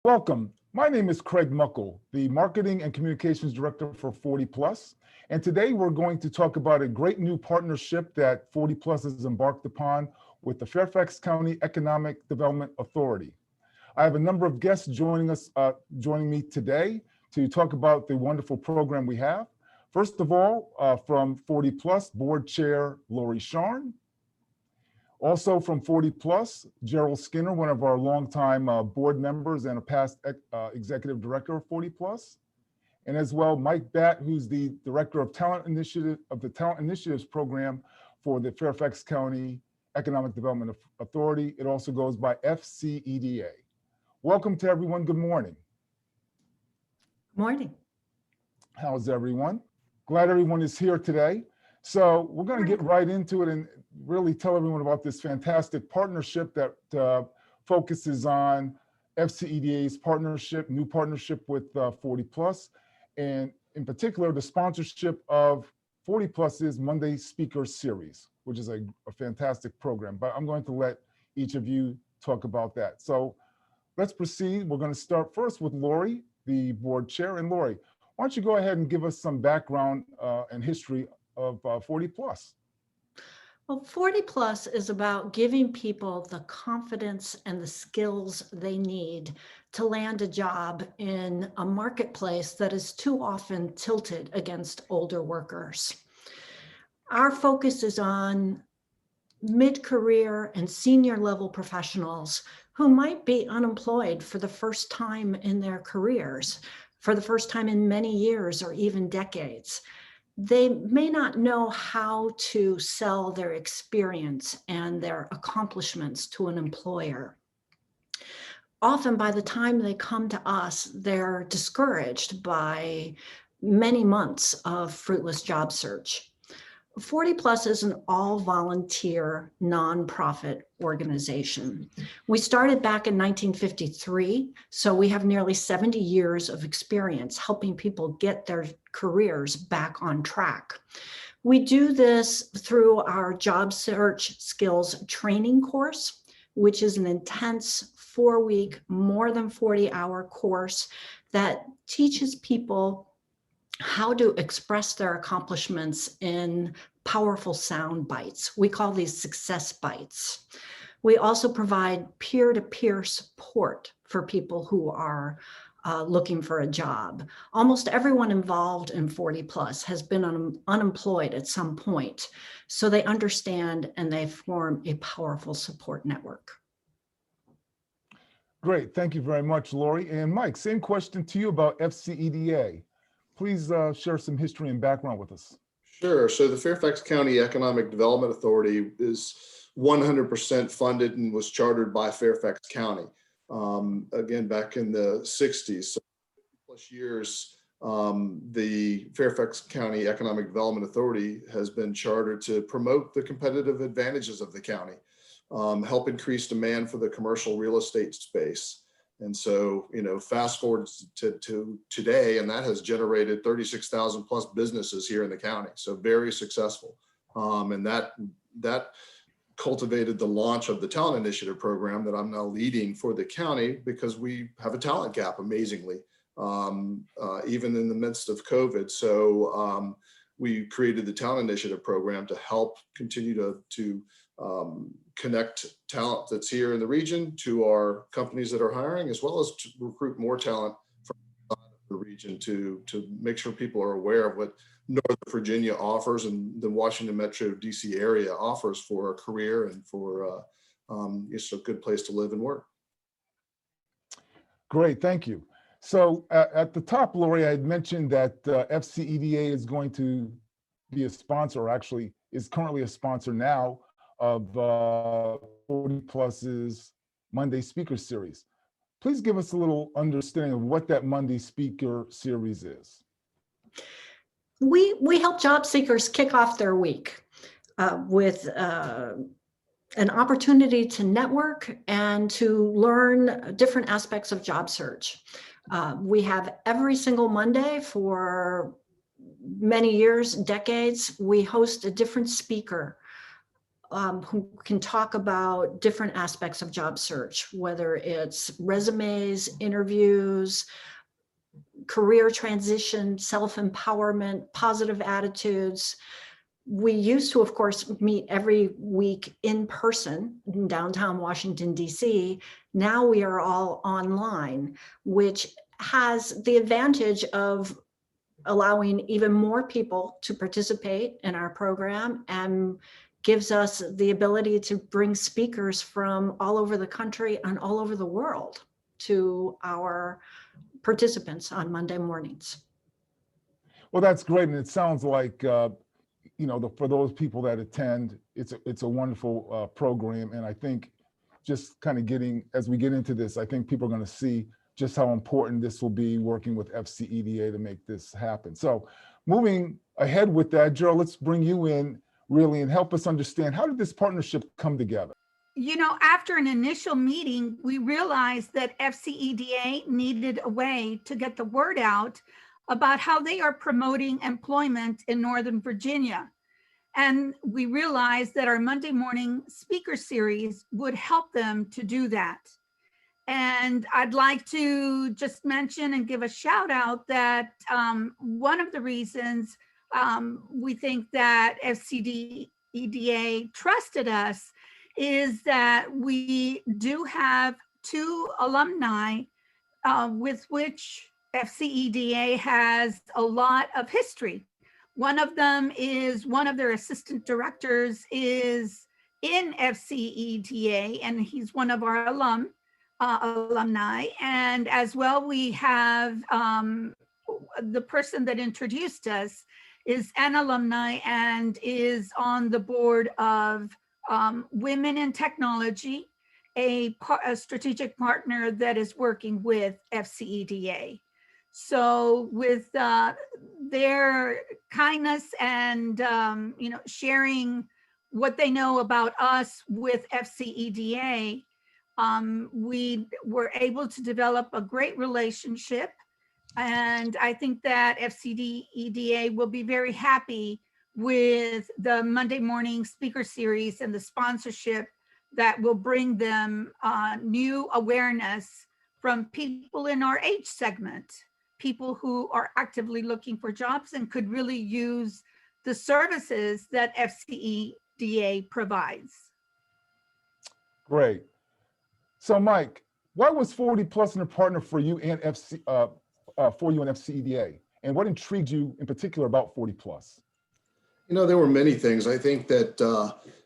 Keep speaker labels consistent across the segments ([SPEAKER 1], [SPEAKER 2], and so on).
[SPEAKER 1] Welcome. My name is Craig Muckle, the Marketing and Communications Director for 40 Plus. And today we're going to talk about a great new partnership that 40 Plus has embarked upon with the Fairfax County Economic Development Authority. I have a number of guests joining me today to talk about the wonderful program we have. First of all, from 40 Plus, Board Chair Lori Sharn. Also from 40 Plus, Gerald Skinner, one of our longtime board members and a past executive director of 40 Plus. And as well, Mike Batt, who's the Director of Talent Initiative of the Talent Initiatives Program for the Fairfax County Economic Development Authority. It also goes by FCEDA. Welcome to everyone. Good morning.
[SPEAKER 2] Good morning.
[SPEAKER 1] How's everyone? Glad everyone is here today. So we're going to get right into it and really tell everyone about this fantastic partnership that focuses on FCEDA's new partnership with 40 Plus, and in particular, the sponsorship of 40 Plus's Monday Speaker Series, which is a fantastic program. But I'm going to let each of you talk about that. So let's proceed. We're going to start first with Lori, the board chair. And Lori, why don't you go ahead and give us some background and history of 40 Plus?
[SPEAKER 2] Well, 40 Plus is about giving people the confidence and the skills they need to land a job in a marketplace that is too often tilted against older workers. Our focus is on mid-career and senior level professionals who might be unemployed for the first time in their careers, for the first time in many years or even decades. They may not know how to sell their experience and their accomplishments to an employer. Often by the time they come to us, they're discouraged by many months of fruitless job search. 40 Plus is an all-volunteer nonprofit organization. We started back in 1953, so we have nearly 70 years of experience helping people get their careers back on track. We do this through our job search skills training course, which is an intense 4-week, more than 40-hour course that teaches people how to express their accomplishments in powerful sound bites. We call these success bites. We also provide peer-to-peer support for people who are looking for a job. Almost everyone involved in 40 Plus has been unemployed at some point, so they understand and they form a powerful support network.
[SPEAKER 1] Great, thank you very much, Lori. And Mike, same question to you about FCEDA. Please share some history and background with us.
[SPEAKER 3] Sure. So the Fairfax County Economic Development Authority is 100% funded and was chartered by Fairfax County. Again, back in the 60s, so plus years, the Fairfax County Economic Development Authority has been chartered to promote the competitive advantages of the county, help increase demand for the commercial real estate space. And so, fast forward to today, and that has generated 36,000 plus businesses here in the county. So very successful. And that cultivated the launch of the Talent Initiative Program that I'm now leading for the county, because we have a talent gap, amazingly, even in the midst of COVID. So we created the Talent Initiative Program to help continue to connect talent that's here in the region to our companies that are hiring, as well as to recruit more talent from the region to make sure people are aware of what Northern Virginia offers and the Washington Metro DC area offers for a career and for it's a good place to live and work.
[SPEAKER 1] Great, thank you. So at the top, Lori, I had mentioned that FCEDA is going to be a sponsor, or actually is currently a sponsor now, of 40 Plus's Monday Speaker Series. Please give us a little understanding of what that Monday Speaker Series is.
[SPEAKER 2] We help job seekers kick off their week with an opportunity to network and to learn different aspects of job search. We have every single Monday for many years, decades, we host a different speaker who can talk about different aspects of job search, whether it's resumes, interviews, career transition, self-empowerment, positive attitudes. We used to, of course, meet every week in person in downtown Washington, D.C. Now we are all online, which has the advantage of allowing even more people to participate in our program and gives us the ability to bring speakers from all over the country and all over the world to our participants on Monday mornings.
[SPEAKER 1] Well, that's great. And it sounds like, for those people that attend, it's a wonderful program. And I think just kind of as we get into this, I think people are going to see just how important this will be working with FCEDA to make this happen. So moving ahead with that, Gerald, let's bring you in really and help us understand, how did this partnership come together?
[SPEAKER 4] After an initial meeting, we realized that FCEDA needed a way to get the word out about how they are promoting employment in Northern Virginia. And we realized that our Monday morning speaker series would help them to do that. And I'd like to just mention and give a shout out that one of the reasons we think that FCEDA trusted us is that we do have 2 alumni with which FCEDA has a lot of history. One of them is one of their assistant directors is in FCEDA, and he's one of our alumni. And as well, we have the person that introduced us is an alumni and is on the board of Women in Technology, a strategic partner that is working with FCEDA. So with their kindness and sharing what they know about us with FCEDA, we were able to develop a great relationship. And I think that FCEDA will be very happy with the Monday morning speaker series and the sponsorship that will bring them new awareness from people in our age segment, people who are actively looking for jobs and could really use the services that FCEDA provides.
[SPEAKER 1] Great. So Mike, why was 40 Plus a partner for you and FCEDA? And what intrigued you in particular about 40 Plus?
[SPEAKER 3] There were many things. I think that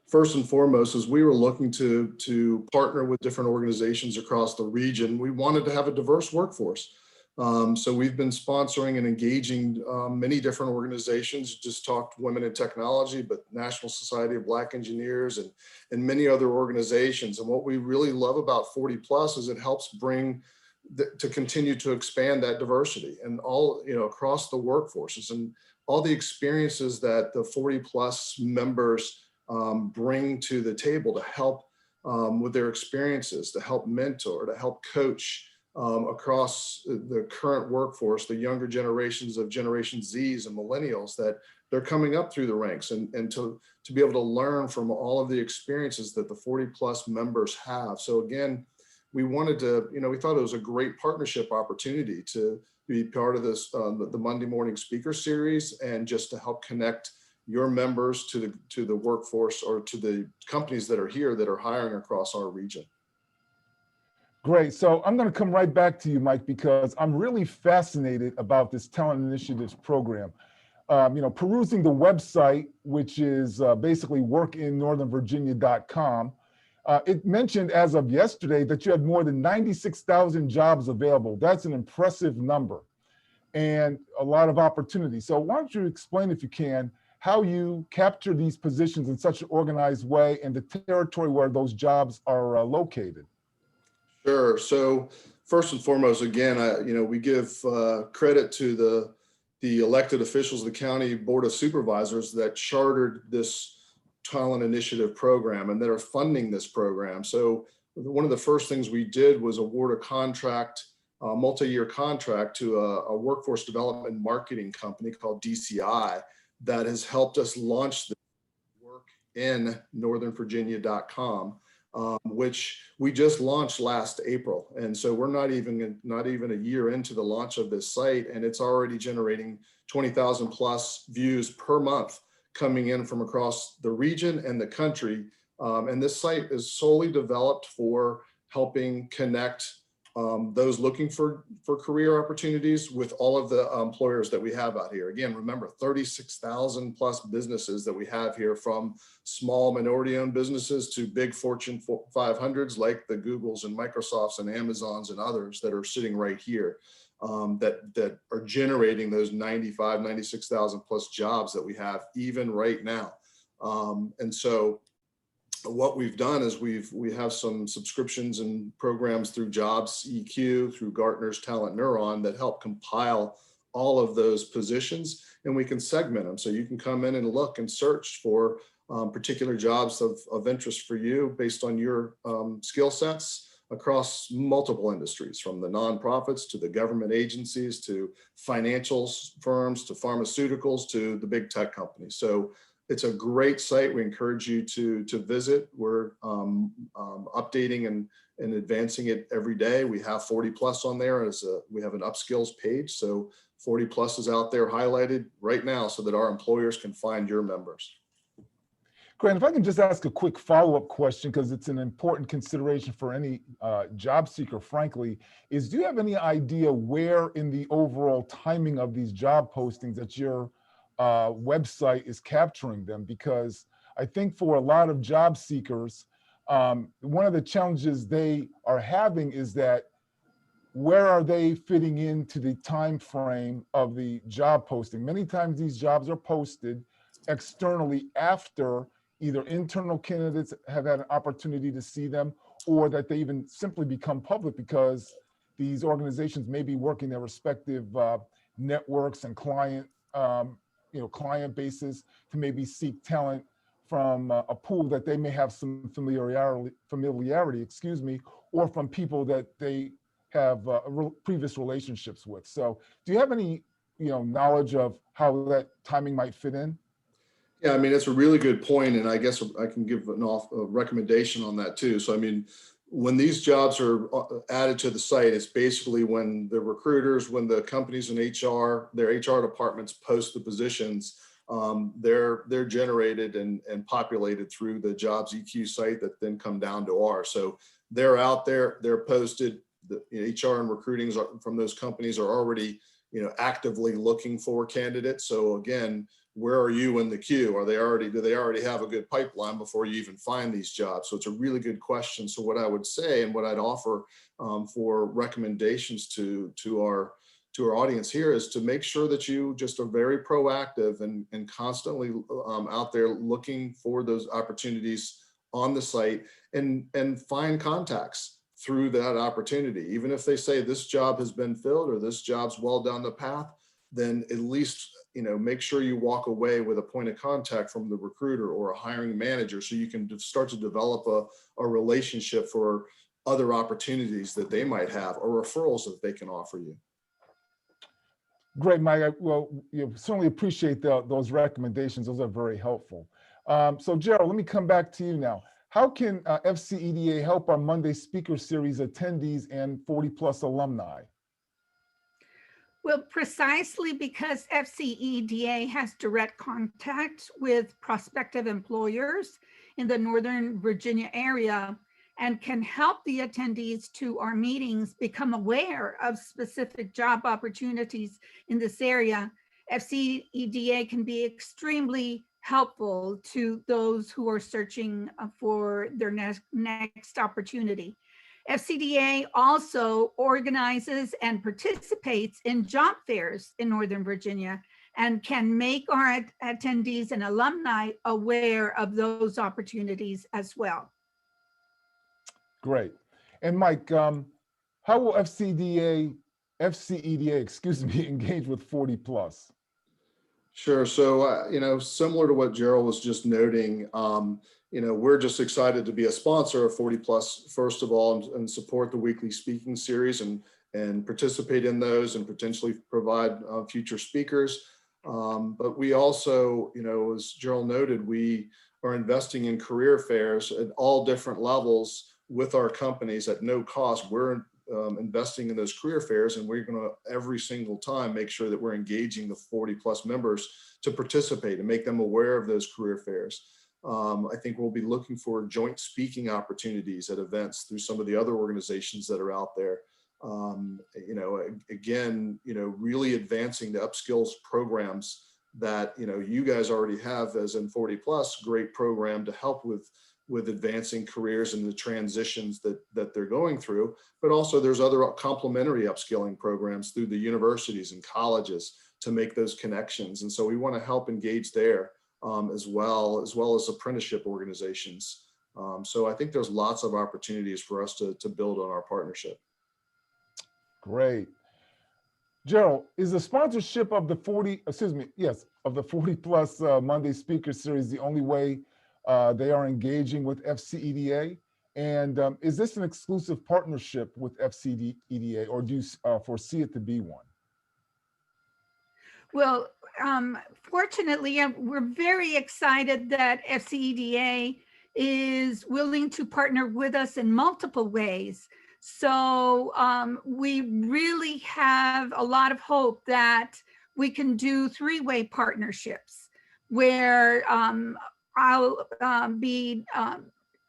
[SPEAKER 3] first and foremost, as we were looking to partner with different organizations across the region, we wanted to have a diverse workforce. So we've been sponsoring and engaging many different organizations, just talked Women in Technology, but National Society of Black Engineers and many other organizations. And what we really love about 40 Plus is it helps bring to continue to expand that diversity and all, across the workforces and all the experiences that the 40 Plus members bring to the table to help with their experiences, to help mentor, to help coach across the current workforce, the younger generations of Generation Zs and millennials that they're coming up through the ranks and to be able to learn from all of the experiences that the 40 Plus members have. So again, we wanted to, we thought it was a great partnership opportunity to be part of this, the Monday morning speaker series, and just to help connect your members to the workforce or to the companies that are here that are hiring across our region.
[SPEAKER 1] Great. So I'm going to come right back to you, Mike, because I'm really fascinated about this Talent Initiatives program. Perusing the website, which is basically workinnorthernvirginia.com, it mentioned as of yesterday that you had more than 96,000 jobs available. That's an impressive number and a lot of opportunity. So why don't you explain, if you can, how you capture these positions in such an organized way and the territory where those jobs are located?
[SPEAKER 3] Sure. So first and foremost, again, we give credit to the elected officials of the County Board of Supervisors that chartered this Talent Initiative program and that are funding this program. So one of the first things we did was award a contract, a multi-year contract to a workforce development marketing company called DCI that has helped us launch the work in northernvirginia.com, which we just launched last April. And so we're not even a year into the launch of this site, and it's already generating 20,000 plus views per month coming in from across the region and the country. And this site is solely developed for helping connect those looking for career opportunities with all of the employers that we have out here. Again, remember 36,000 plus businesses that we have here, from small minority-owned businesses to big Fortune 500s like the Googles and Microsofts and Amazons and others that are sitting right here, that are generating those 95, 96,000 plus jobs that we have even right now. And so what we've done is we have some subscriptions and programs through Jobs EQ, through Gartner's Talent Neuron, that help compile all of those positions, and we can segment them. So you can come in and look and search for particular jobs of interest for you based on your skill sets across multiple industries, from the nonprofits to the government agencies to financial firms to pharmaceuticals to the big tech companies. So it's a great site. We encourage you to visit. We're updating and advancing it every day. We have 40 plus on there we have an upskills page. So 40 plus is out there highlighted right now so that our employers can find your members.
[SPEAKER 1] Grant, if I can just ask a quick follow-up question, because it's an important consideration for any job seeker, frankly, is do you have any idea where in the overall timing of these job postings that your website is capturing them? Because I think for a lot of job seekers, one of the challenges they are having is that where are they fitting into the time frame of the job posting? Many times these jobs are posted externally after either internal candidates have had an opportunity to see them, or that they even simply become public because these organizations may be working their respective networks and client bases to maybe seek talent from a pool that they may have some familiarity, or from people that they have previous relationships with. So do you have any knowledge of how that timing might fit in?
[SPEAKER 3] Yeah, I mean, it's a really good point, and I guess I can give a recommendation on that too. So, I mean, when these jobs are added to the site, it's basically when the recruiters, when the companies in HR, their HR departments post the positions, they're generated and populated through the Jobs EQ site that then come down to ours. So they're out there, they're posted. The HR and recruiting from those companies are already, actively looking for candidates. So again, where are you in the queue? Do they already have a good pipeline before you even find these jobs? So it's a really good question. So what I would say and what I'd offer for recommendations to our audience here is to make sure that you just are very proactive and constantly out there looking for those opportunities on the site and find contacts through that opportunity. Even if they say this job has been filled or this job's well down the path, then at least make sure you walk away with a point of contact from the recruiter or a hiring manager so you can start to develop a relationship for other opportunities that they might have or referrals that they can offer you.
[SPEAKER 1] Great, Mike. Well, you certainly appreciate those recommendations. Those are very helpful. So Gerald, let me come back to you now. How can FCEDA help our Monday Speaker Series attendees and 40 plus alumni?
[SPEAKER 4] Well, precisely because FCEDA has direct contact with prospective employers in the Northern Virginia area and can help the attendees to our meetings become aware of specific job opportunities in this area, FCEDA can be extremely helpful to those who are searching for their next opportunity. FCEDA also organizes and participates in job fairs in Northern Virginia and can make our attendees and alumni aware of those opportunities as well.
[SPEAKER 1] Great. And Mike, how will FCEDA, engage with 40 plus?
[SPEAKER 3] Sure. So, similar to what Gerald was just noting, we're just excited to be a sponsor of 40 plus, first of all, and support the weekly speaking series and participate in those and potentially provide future speakers. But we also, as Gerald noted, we are investing in career fairs at all different levels with our companies at no cost. We're investing in those career fairs, and we're going to every single time make sure that we're engaging the 40+ members to participate and make them aware of those career fairs. I think we'll be looking for joint speaking opportunities at events through some of the other organizations that are out there. Again, really advancing the upskills programs that, you guys already have as in 40+, great program to help with advancing careers and the transitions that they're going through. But also there's other complementary upskilling programs through the universities and colleges to make those connections. And so we want to help engage there as well as apprenticeship organizations. So I think there's lots of opportunities for us to build on our partnership.
[SPEAKER 1] Great. Gerald, is the sponsorship of the 40+ Monday Speaker Series the only way they are engaging with FCEDA? And is this an exclusive partnership with FCEDA, or do you foresee it to be one?
[SPEAKER 4] Well, fortunately, we're very excited that FCEDA is willing to partner with us in multiple ways. So we really have a lot of hope that we can do 3-way partnerships where I'll be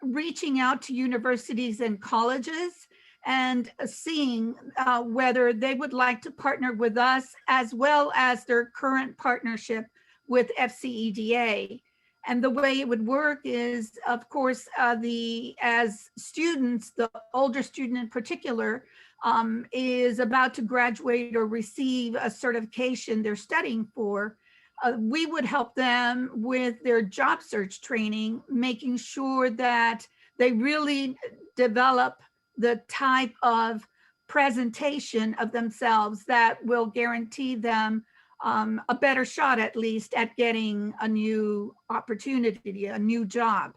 [SPEAKER 4] reaching out to universities and colleges and seeing whether they would like to partner with us, as well as their current partnership with FCEDA. And the way it would work is, of course, as students, the older student in particular, is about to graduate or receive a certification they're studying for, we would help them with their job search training, making sure that they really develop the type of presentation of themselves that will guarantee them a better shot, at least, at getting a new opportunity, a new job.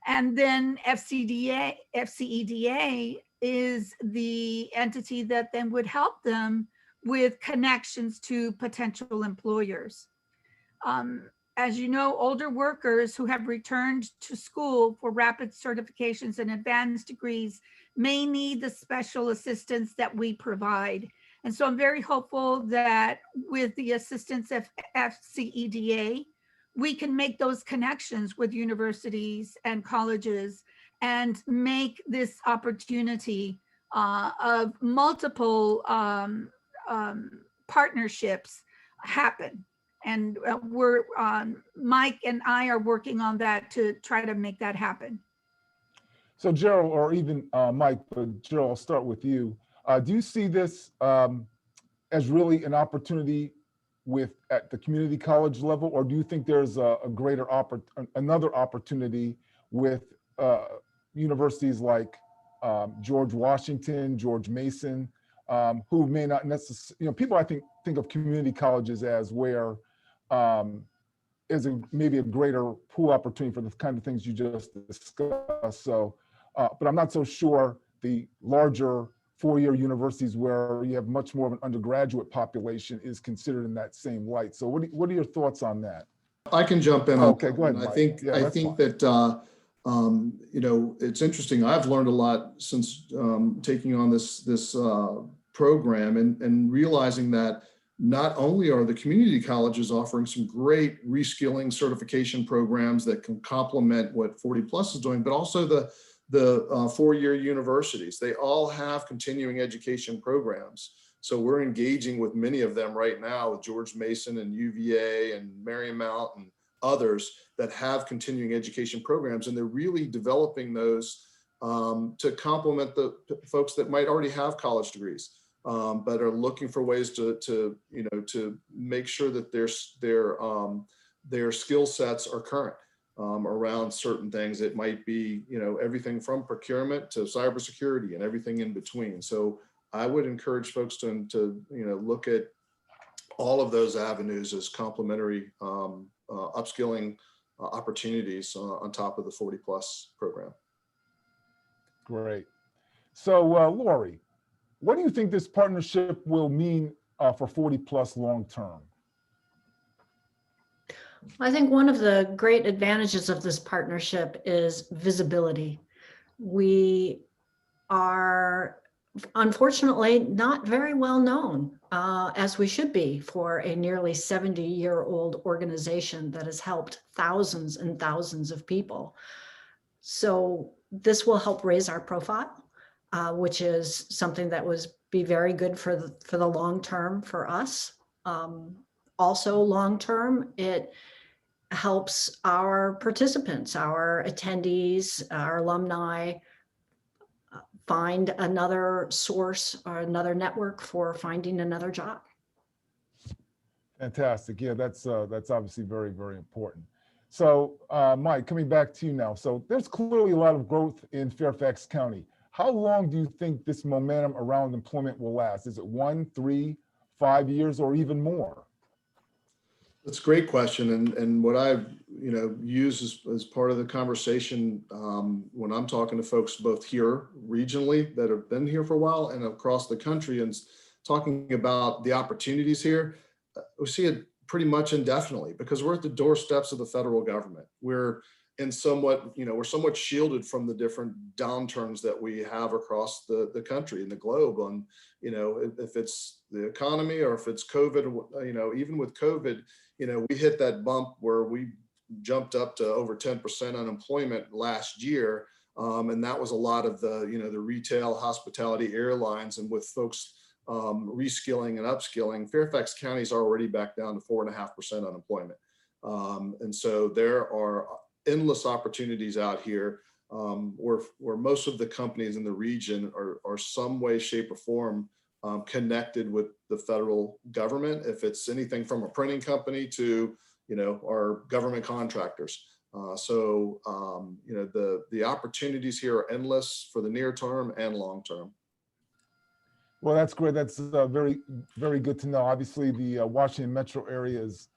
[SPEAKER 4] And then FCEDA is the entity that then would help them with connections to potential employers. As you know, older workers who have returned to school for rapid certifications and advanced degrees may need the special assistance that we provide. And so I'm very hopeful that with the assistance of FCEDA, we can make those connections with universities and colleges and make this opportunity of multiple partnerships happen. And Mike and I are working on that to try to make that happen.
[SPEAKER 1] So Gerald, or even Mike, but Gerald, I'll start with you. Do you see this as really an opportunity at the community college level, or do you think there's another opportunity with universities like George Washington, George Mason, who may not necessarily, people I think of community colleges as where is maybe a greater pool opportunity for the kind of things you just discussed. So, but I'm not so sure the larger four-year universities where you have much more of an undergraduate population is considered in that same light. So what are your thoughts on that?
[SPEAKER 3] I can jump in.
[SPEAKER 1] Okay, go ahead, Mike.
[SPEAKER 3] I think that it's interesting. I've learned a lot since taking on this program and realizing that not only are the community colleges offering some great reskilling certification programs that can complement what 40+ is doing, but also the four-year universities. They all have continuing education programs. So we're engaging with many of them right now, with George Mason and UVA and Marymount and others that have continuing education programs, and they're really developing those to complement the folks that might already have college degrees, but are looking for ways to make sure that their skill sets are current around certain things. It might be everything from procurement to cybersecurity and everything in between. So I would encourage folks to look at all of those avenues as complementary upskilling opportunities on top of the 40+ program.
[SPEAKER 1] Great. So Lori, what do you think this partnership will mean for 40+ long term?
[SPEAKER 2] I think one of the great advantages of this partnership is visibility. We are unfortunately not very well known, as we should be, for a nearly 70-year-old organization that has helped thousands and thousands of people. So this will help raise our profile, which is something that would be very good for the long term for us. Also long term, it helps our participants, our attendees, our alumni find another source or another network for finding another job.
[SPEAKER 1] Fantastic. Yeah, that's obviously very, very important. So, Mike, coming back to you now. So there's clearly a lot of growth in Fairfax County. How long do you think this momentum around employment will last? Is it 1, 3, 5 years, or even more?
[SPEAKER 3] That's a great question, and what I use as part of the conversation when I'm talking to folks both here regionally that have been here for a while and across the country, and talking about the opportunities here. We see it pretty much indefinitely because we're at the doorsteps of the federal government. We're somewhat shielded from the different downturns that we have across the country and the globe on, if it's the economy or if it's COVID, even with COVID, we hit that bump where we jumped up to over 10% unemployment last year. And that was a lot of the retail, hospitality, airlines, and with folks reskilling and upskilling. Fairfax County is already back down to 4.5% unemployment. And so there are endless opportunities out here where most of the companies in the region are some way, shape, or form connected with the federal government. If it's anything from a printing company to our government contractors. So the opportunities here are endless for the near term and long term.
[SPEAKER 1] Well, that's great. That's very, very good to know. Obviously, the Washington metro area is,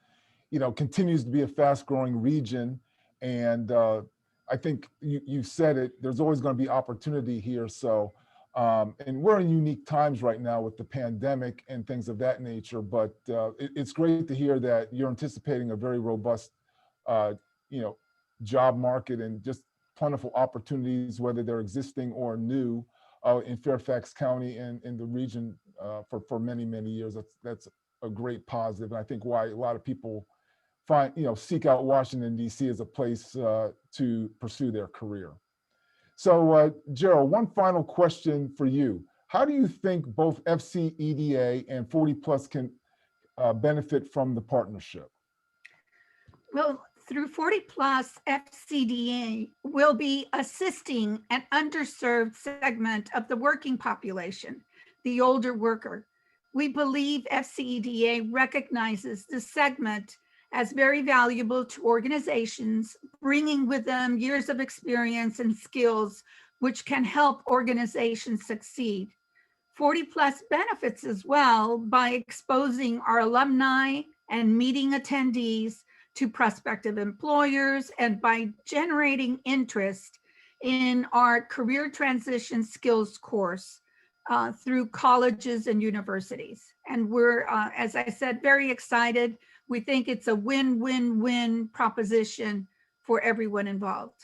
[SPEAKER 1] continues to be a fast-growing region, and I think you said it. There's always going to be opportunity here. So, and we're in unique times right now with the pandemic and things of that nature. But it's great to hear that you're anticipating a very robust, job market and just plentiful opportunities, whether they're existing or new. In Fairfax County and in the region for many, many years. That's a great positive. And I think why a lot of people seek out Washington, D.C. as a place to pursue their career. So Gerald, one final question for you. How do you think both FCEDA and 40 Plus can benefit from the partnership?
[SPEAKER 4] Well, through 40 Plus, FCEDA will be assisting an underserved segment of the working population, the older worker. We believe FCEDA recognizes this segment as very valuable to organizations, bringing with them years of experience and skills which can help organizations succeed. 40 Plus benefits as well by exposing our alumni and meeting attendees to prospective employers and by generating interest in our career transition skills course through colleges and universities. And we're, as I said, very excited. We think it's a win-win-win proposition for everyone involved.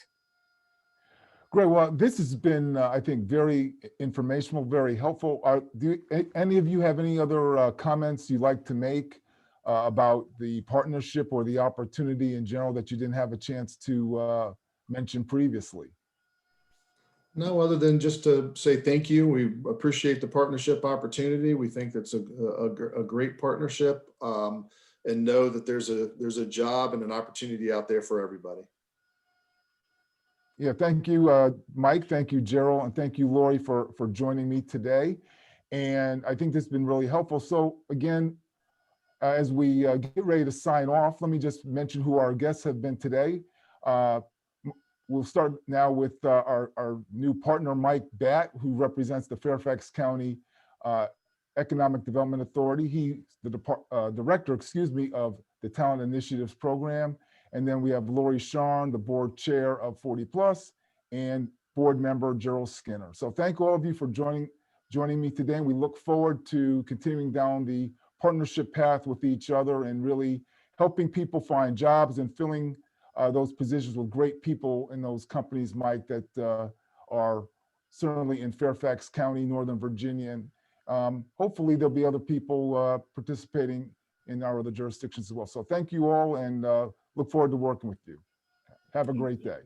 [SPEAKER 1] Great. Well, this has been, I think, very informational, very helpful. Do any of you have any other comments you'd like to make about the partnership or the opportunity in general that you didn't have a chance to mention previously?
[SPEAKER 3] No, other than just to say thank you. We appreciate the partnership opportunity. We think that's a great partnership, and know that there's a job and an opportunity out there for everybody.
[SPEAKER 1] Yeah, thank you, Mike. Thank you, Gerald, and thank you, Lori, for joining me today. And I think this has been really helpful. So again, as we get ready to sign off, let me just mention who our guests have been today. We'll start now with our new partner, Mike Batt, who represents the Fairfax County Economic Development Authority. He's the director, of the Talent Initiatives Program. And then we have Lori Sharn, the board chair of 40 Plus, and board member Gerald Skinner. So thank all of you for joining me today. And we look forward to continuing down the partnership path with each other and really helping people find jobs and filling those positions with great people in those companies, Mike, that are certainly in Fairfax County, Northern Virginia. And hopefully there'll be other people participating in our other jurisdictions as well. So thank you all, and look forward to working with you. Have a great day.